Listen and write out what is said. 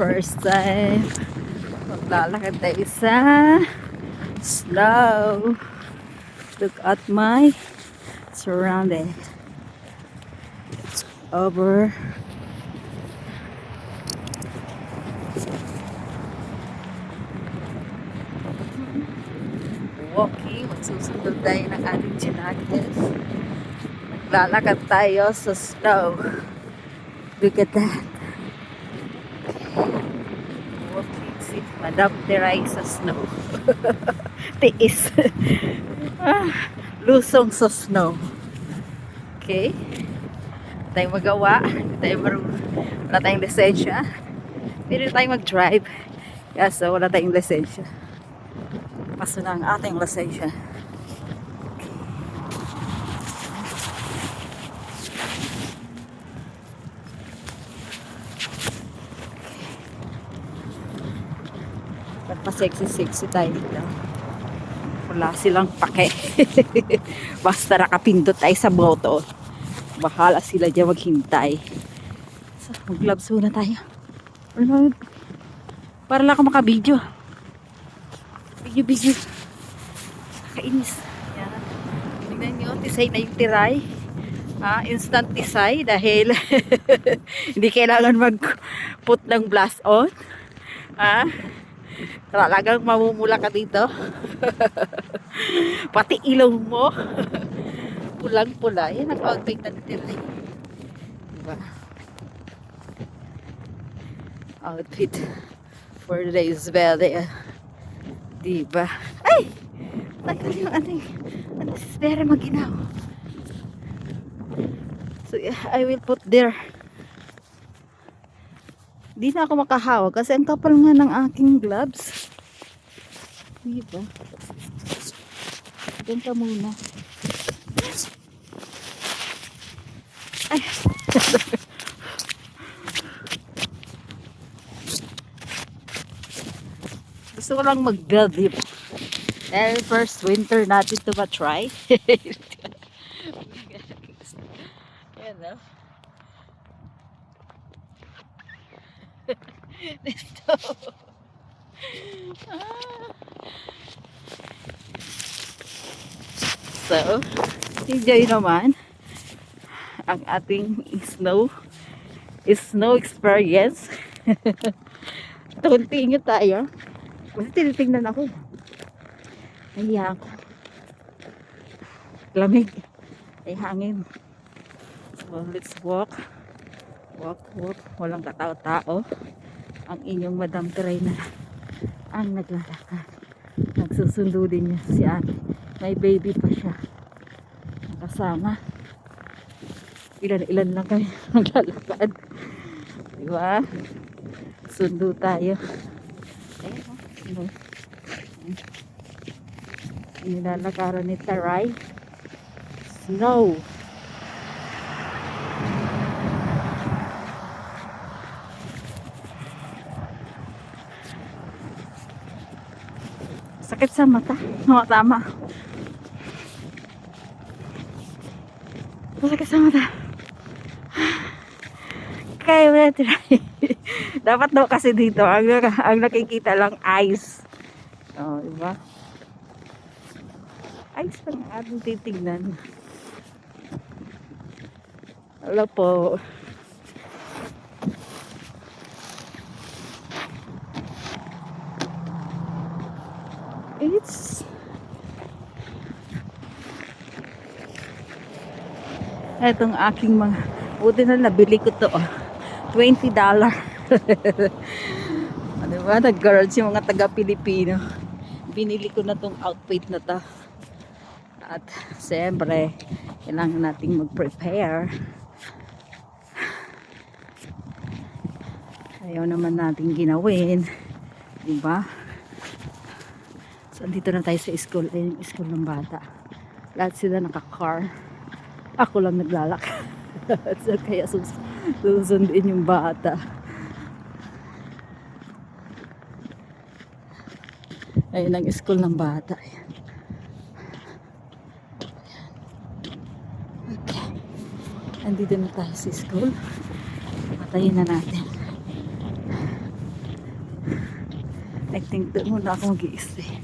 first time maglalakad tayo sa snow. Look at my surrounded. It's over. Walking, magsusundod tayo ng ating chinakis. Maglalakad tayo sa snow. Look at that. Walking, si Madam Teray sa snow. Tiis. Lusong sa snow. Okay. Hindi tayo magawa. Hindi tayo wala tayong lisensya. Pwede tayong mag-drive. Kaso wala tayong lisensya. Paso na ang ating lisensya. Pa-sexy-sexy tayo dito. Wala silang pake. Basta nakapindot tayo sa boto. Bahala sila dyan maghintay. So, mag-gloves muna tayo. Para lang ako makabidyo. Video. Kainis. Yan. Tingnan nyo, tisay na yung tiray. Instant tisay dahil hindi kailangan mag-put ng blast on. Talagang mamumula ka dito. Pati ilong mo pulang-pula. Yan ang outfit na tiray. Diba? Outfit for today's belly. Diba? Ay! Tagal yung ano si Vera Maginaw. So I will put there. Di na ako makahawak kasi ang kapal nga ng aking gloves. Diba? Diyan ka muna. Ay! Gusto ko lang mag-build, diba? Dahil first winter natin to ma-try. Yan, no? Dito. So, enjoy naman ang ating snow experience. Continue tayo. Kasi tinitingnan ako. Ayan. Lamig. Ay hangin. So, let's walk. Walk. Walang katao-tao. Ang inyong Madam Teray na ang naglalakad. Nagsusundo din niya si ate. May baby pa siya. Kasama. Ilan lang kayo naglalakad. Diba? Sundo tayo. Ayun. Nilalakaran ni Teray. Snow. Sakit sa mata. Oo, tama. Sakit sa mata. Kaya wala Teray. Dapat daw kasi dito ang nakikita lang ice. Oh, diba? Ice pa ng ating titignan. Wala po. Etong aking mga buti na nabili ko to. $20. Diba? Nag-girls yung mga taga-Pilipino. Binili ko na tong outfit na to. At siyempre, kailangan nating mag-prepare. Ayaw naman nating ginawin. Diba? So, andito na tayo sa school. Ayun yung school ng bata. Lahat sila naka-car. Ako lang naglalakad. So, kaya susundin yung bata. Ayun ang school ng bata. Okay. Andito na tayo sa school. Patayin na natin. I think doon muna ako mag-i-stay.